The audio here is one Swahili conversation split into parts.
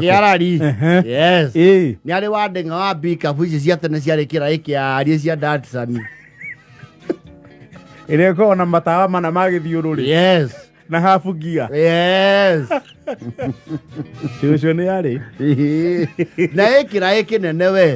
kiarari yes ni ari wandenga wa bika fuji cia tene ciarĩ kĩraĩ kĩarie cia Datsun ĩrĩa ĩkoragwo na matawa mana ma gĩthiũrũrĩ yes na hafu gia yes Shusho nĩ yarĩ na kĩraĩ kĩnene we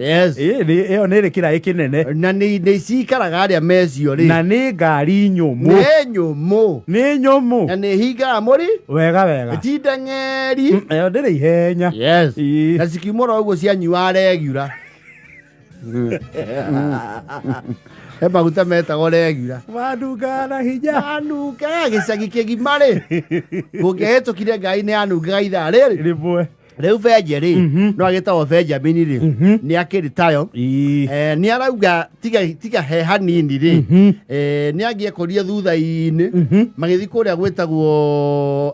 yes ĩyo nĩ kĩraĩ kĩnene na nĩ cikaraga arĩa mecio rĩ na nĩ ngari nyũmũ nĩ nyũmũ na nĩ hingaga mũri wega tinda ng'eri ĩyo ndĩrĩ ihenya yes na cikiumũra ũguo cianyua regular he maguta metagwo regular wanunga na hinya wanunga gĩcagi kĩgima rĩ kũngĩhĩtũkire ngari nĩ yanungaga ithaa rĩrĩ rĩmwe rĩu Benje rĩ no agĩtagwo Benjamin rĩ nĩ akĩrĩ tayo nĩ arauga tiga he hanini rĩ nĩ angĩekorire thutha-inĩ magĩthiĩ kũrĩa gwĩtagwo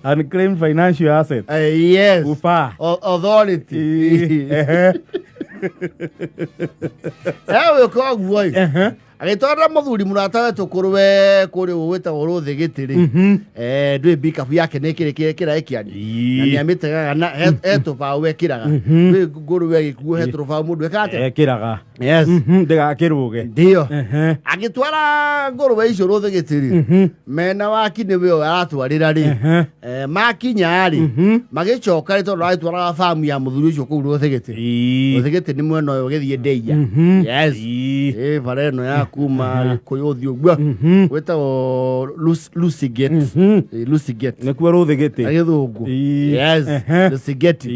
unclaimed financial assets yes ufa authority ewe koguo agĩtwarĩra mũthuri mũrata wetu kũrĩ gwĩtagwo rũthĩ gĩtĩ-rĩ ndũĩ bikabu yake nĩ kĩraĩ kĩari na nĩ amĩtegaga na he tũbaũ ekĩraga ndũĩ ngũrũwe gĩkuo he tũbaũ mũndũ ekĩraga yes ndĩgakĩrũge ndio agĩtwara ngũrũwe icio rũthĩ gĩtĩ-rĩ mena waki nĩwe ũyũ aratwarĩra rĩ makinya rĩ magĩcoka rĩ tondũ aragĩtwaraga famu ya mũthuri ũcio kũu rũthĩ gĩtĩ nĩ mwena ũyũ ũgĩthiĩ Ndeia yes bara ĩno ya kuma kũyũthi ũguo gwĩtagwo Lucy Gate nĩkuo rũthĩ gĩtĩ agĩthũngũ yes Lucy Gate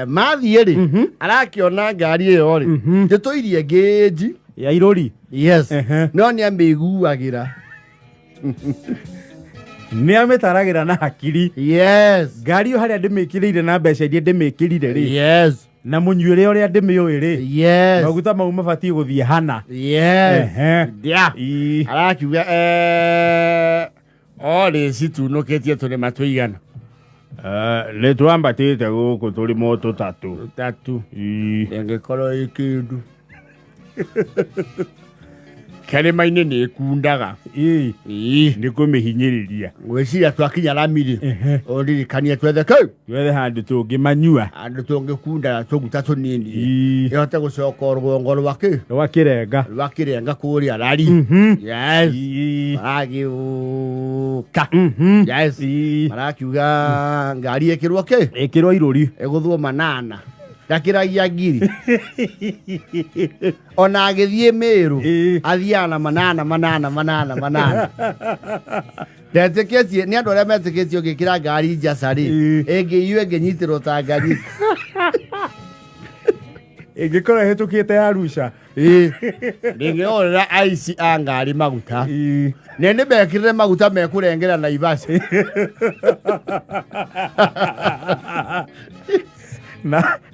mathiĩ rĩ arakĩona ngari ĩyo rĩ ndĩtũirie ngĩnji ya irori yes no nĩ amĩiguagĩra nĩ amĩtaragĩra na hakiri yes ngari ĩyo harĩa ndĩmĩkĩrĩire na mbeca iria ndĩmĩkĩrire rĩ yes na mũnyuĩre ũrĩa ndĩmĩũĩ rĩ yes maguta mau mabatiĩ gũthiĩ hana yes arakiuga olĩ citunũkĩtie tũrĩma tũigana nĩ twambatĩte gũkũ tũrĩmo tũtatũ ĩngĩkorwo ĩ kĩndũ kĩrĩma-inĩ nĩ ĩkundaga nĩ kũmĩhinyĩrĩria gwĩciria twakinya rami-rĩ ũririkanie twethe handũ tũngĩmanyua handũ tũngĩkundaga tũguta tũnini ĩhote gũcoka rũgongo rwakĩrenga kũrĩa rari yes maragĩũka yes marakiuga ngari ĩkĩrwo irũri ĩgũthwo manana ndakĩragia ngiri ona agĩthiĩ Mĩrũ athiaga na manana ndetĩkĩtie nĩ andũ arĩa metĩkĩtie ũngĩkĩra ngari njaca-rĩ ĩngĩiywo ĩngĩnyitĩrwo ta ngari ĩngĩkorwo ĩhĩtũkĩte ya Arusha ndĩngĩorera aici a ngari maguta nĩ mekĩrĩre maguta mekũrengera Naivasha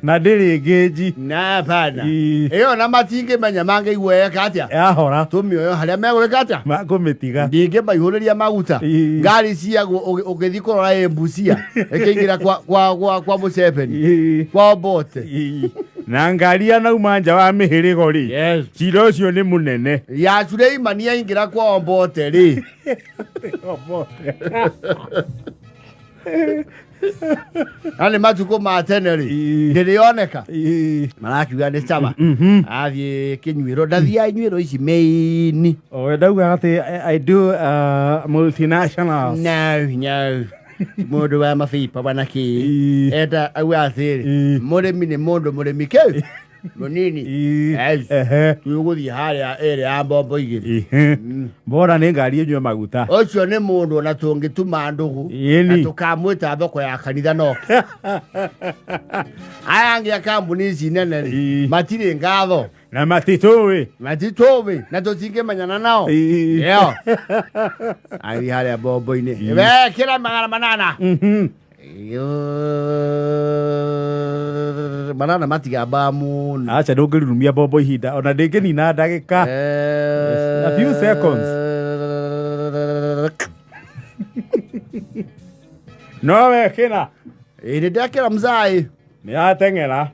na ndĩrĩ ngĩnji na bana ĩyo na matingĩmenya mangĩigueka atĩa yahora tũmĩoyo harĩa megwĩka atĩa makũmĩtiga ndingĩmaihũrĩria maguta ngari ciagwo ũgĩthiĩ kũrora Mbucia ĩkĩingĩra kwa Mũcebeni kwa Obote na ngari anauma nja wa mĩhĩrĩgo-rĩ cira ũcio nĩ mũnene ya Suleimani yaingĩra kwa Obote-rĩ na nĩ matukũ ma tene-rĩ ndĩrĩoneka marakiuga nĩ cama athiĩ kĩnyuĩro ndathiaga inyuĩro ici maini ndaugaga atĩ I do multinationals no mũndũ wa mabipa bana kĩ enda auga atĩrĩ mũrĩmi nĩ mũndũ mũrĩmi kĩ munini tũgũthiĩ harĩa ĩrĩa ya mbombo igĩrĩ mbora nĩ ngari ĩnyue maguta ũcio nĩ mũndũ ona tũngĩtuma ndũgũ na tũkamwĩta thoko ya kanitha noke aya angĩ a kambuni ici nene matirĩ ngatho na matitũĩ na tũtingĩmenyana nao ĩyo agĩthiĩ harĩa mbombo-inĩ wekĩra manana manana matigamba mũno acha ndũngĩrurumia mbombo ihinda ona ndĩngĩnina ndagĩka a few seconds no wekĩra nĩ ndekĩra mzai nĩ ateng'era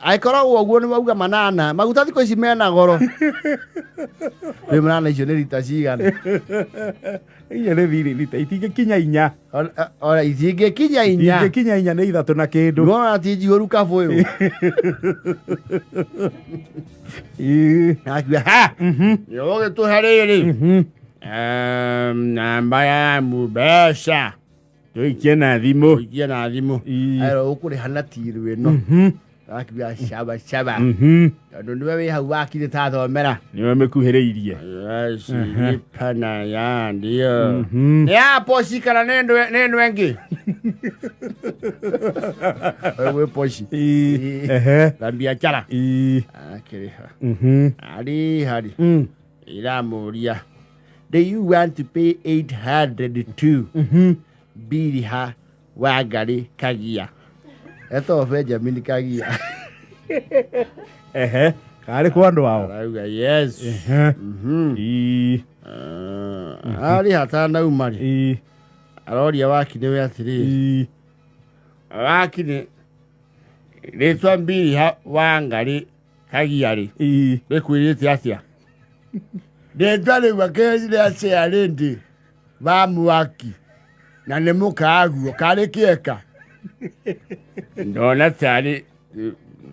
aikoragwo guo ni wauga manana maguta thiko ici mena goro we manana icio ni lita cigana iya ni lita itingikinya 4 ora itingikinya 4 itingikinya 4 ni 3 na kindu no ati jigoru kafu uyu akwa ha yoge tu hariri namba ya mubesha tuikie na thimu ero ukuri hana tiru ino akwa shaba ndo niwe wi hau wakire ta thomera niwe mekuhireirie yes pana ya ndio ya poshi kana nendo wengi wewe poshi la biashara akiriha hari ila moria do you want to pay 802 biriha wa ngari kagia eto Benjamin kagia kari kwa ndo wao arauga yes ari hatana umari aroria wakine we atiri wakine retwa biriha wa ngari kagia ri bekwirite atia ndetale wakezi atia rendi bamuwaki na ne muka aguo kare kieka ndona tari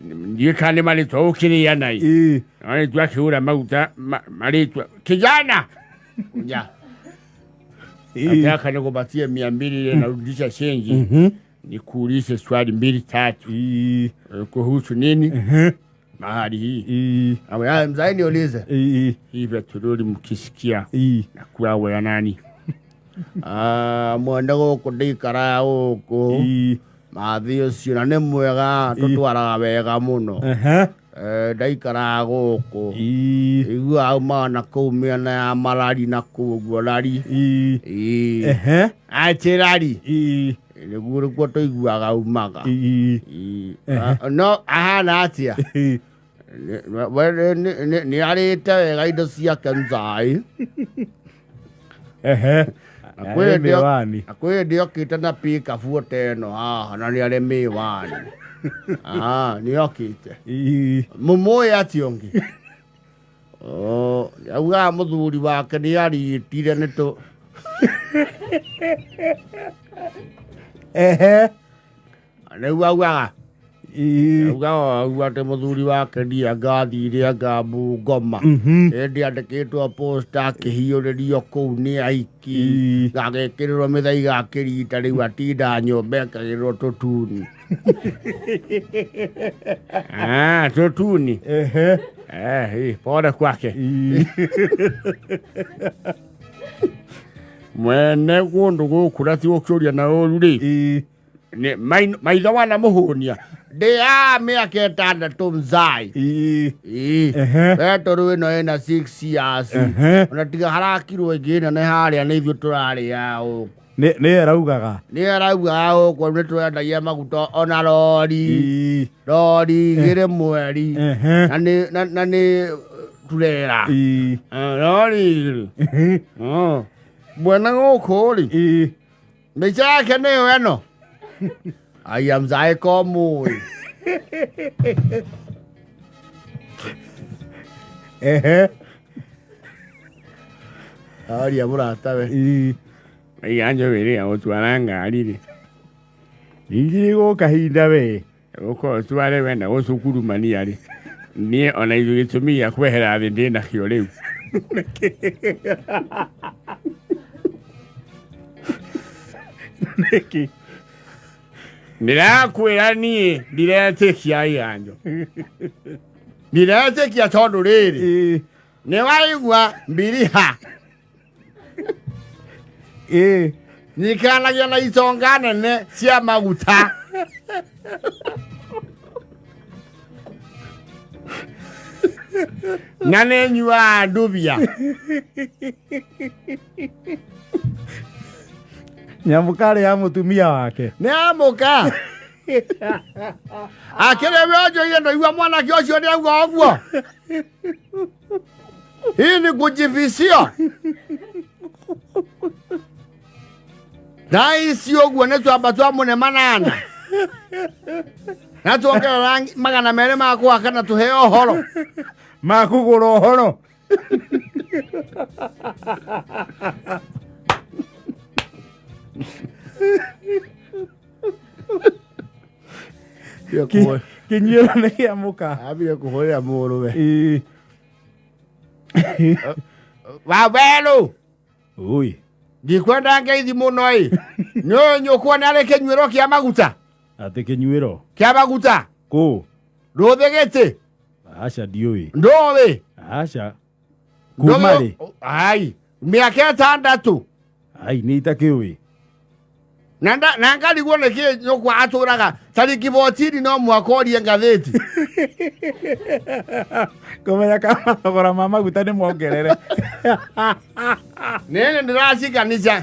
ndiye kane mali to kiri ya nai ani twa kiura maguta mali twa kijana ja nataka nikupatie 200 na rudisha change nikuulize swali 2-3 kuhusu nini mahali hii ama mzai niulize hivi turudi mkisikia na kuwa wewe nani mwenda gũkũ ndĩikara gũkũ mathi ũcio na nĩ mwega tũtwaraga wega mũno ndaikara gũkũ igua auma na kũu mĩena ya marari na kũu ũguo rari atĩrari nĩguo rĩkuo tũiguaga umaga no ahana atĩa nĩ arĩte wega indo ciake nzai akwe ndio kita na pika fuote no na ni ale miwani ni okite mumoya ationgi auga muthuri wake ni aritire ni to aneu auga te muthuri wake ndia ngathire ngambu ngoma ndi andikitwo posta akihiuririo kuu ni aiki gagekirwo mithai gakirita riu atinda nyombe akagirwo tutuni tutuni pole kwake mwene gundu gukura ti gukuria na uru ri ne maitho wana muhunia ndea miaka 6 mzai Petrol ino ina 6 years ona tiga harakirwo ingina ne haria ne ithu turari yao ne araugaga uko ne twendagia maguta ona lori gire mweri na ne turera lori bwana ngokori mechake ne weno I am zai komu ari amurata we iganjo wiri ya utwara ngari ri ingigo kahinda we uko tware wena usukuru mani ari ni ona igitumia kwehera thindi na kio riu neki ndirakwira ni ndiretekia iganjo ndiretekia tondu riri ni waigua mbiriha nikanagia na itonga nene cia maguta na nenyua ndubia nyamukare ya mutumia wake ni amuka akire wejo ile ndo igwa mwana kiocio ni agwa ogwo hii ni kujivisia na isi ogwo ne twamba twamune manana Na tuongerera magana mere makwa kana tuheo horo. Makugura horo. Kinyuĩro nĩ kĩa muka. Ambire kũhũrĩra mũrũwe. Wabelo. Ui. Ndikwenda ngeithi mũno ĩ. Nĩ nyũkwa nĩ arĩ kĩnyuĩro kĩa maguta. Atĩ kĩnyuĩro. Kĩa maguta. Kũ? Rũthĩgĩtĩ. Aca ndiũĩ. Ndũĩ. Aca. Kuma rĩ? Ai. Mĩaka 6. Ai nĩ itakĩũĩ. Na ngarigwo nĩkĩ nyũkwa atũraga tarĩki 14 no mwaka ũrie ngathĩti. Kũmenya kana thogora ma maguta nĩ mongerere. Nĩ ndĩraciganisha.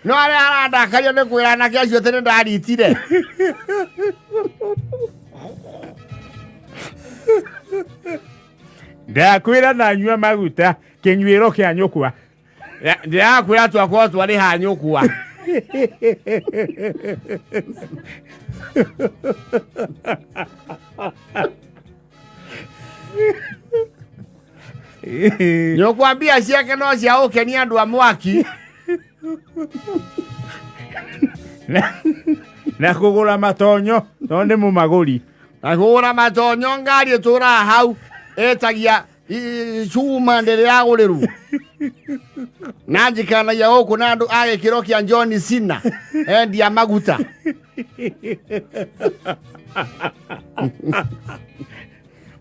No arĩa arandakario nĩ kwĩra anake acio atĩ nĩ ndaritire. Ndakwĩra na nyua maguta kĩnyuĩro kĩa nyũkwa. Ndĩrakwĩra twakwa twarĩ ha nyũkwa. Nyũkwa mbia ciake no cia gũkenia andũ a mwaki. Na kũgũra matonyo tondũ nĩ mũmagũri. Na kũgũra matonyo ngari ĩtũraga hau ĩtagia cuma ndĩrĩ yagũrĩrwo. Na njikanagia gũkũ na andũ a gĩkĩro kĩa John Cena endia maguta.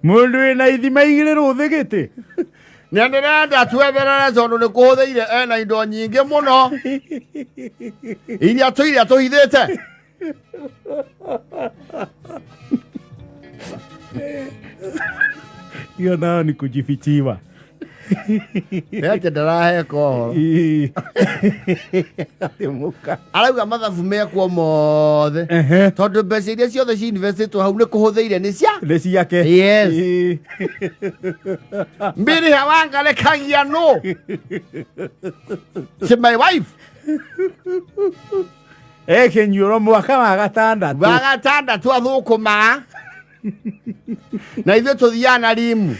Mũndũ wĩna ithima igĩrĩ rũthĩgĩtĩ. Nĩ ndĩrenda twetherere tondũ nĩ kũhũthĩire ena indo nyingĩ mũno. Iria tũhithĩte. Hiyo nao ni kujifichiwa. Nĩatĩ ndaraheka ũhoro. Muka. Arauga mathabu mekwo mothe. Tondũ mbeca iria ciothe ci-investĩtwo hau nĩ kũhũthĩire nĩ ciake. Yes. Mbiri hawangarekagia no. She my wife. Kĩnyuĩro mwaka wa 6. Wa 6 athũkũmaga. Na ithuĩ tũthiaga na rimu.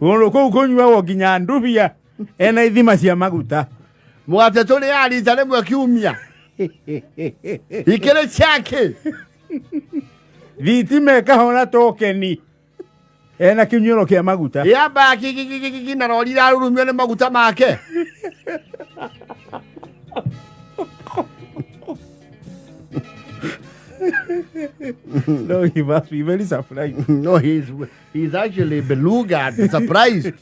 Kũndũ kũu kũnyuagwo nginya ndubia ena ithima cia maguta. Mũgate tũrĩaga rita rĩmwe kiumia. Ikĩrĩ ciake. Thitima ĩkahona tokeni. Ena kĩnyuĩro kĩa maguta. Yamba na rori irarurumio nĩ maguta make. No, he must be very surprised. No, he's actually beluga, surprised.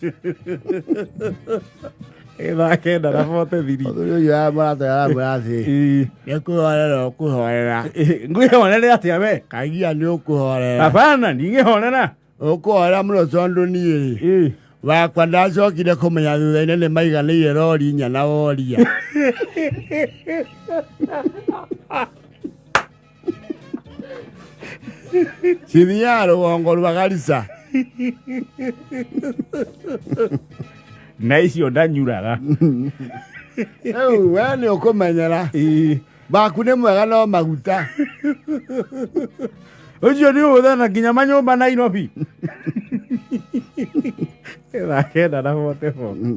Kenda na fote thiri. Oyo ya marathi. Nĩkũhorera ũkũhorera. Ngwĩhorere atĩa we? Kagia nĩ ũkũhorera. Hapana, ndingĩhorera. Ũkũhorera mũno tondũ niĩ. Wakwa ndacokire kũmenya thutha-inĩ nĩ maiganĩire rori inya na woria. Cithiaga rũgongo rwa Garissa. Na icio ndanyuraga. Rĩu we nĩ ũkũmenyera. Baku nĩ mwega no maguta. Ũcio nĩ ũhũthana nginya manyũmba Nairobi. Kenda na fote.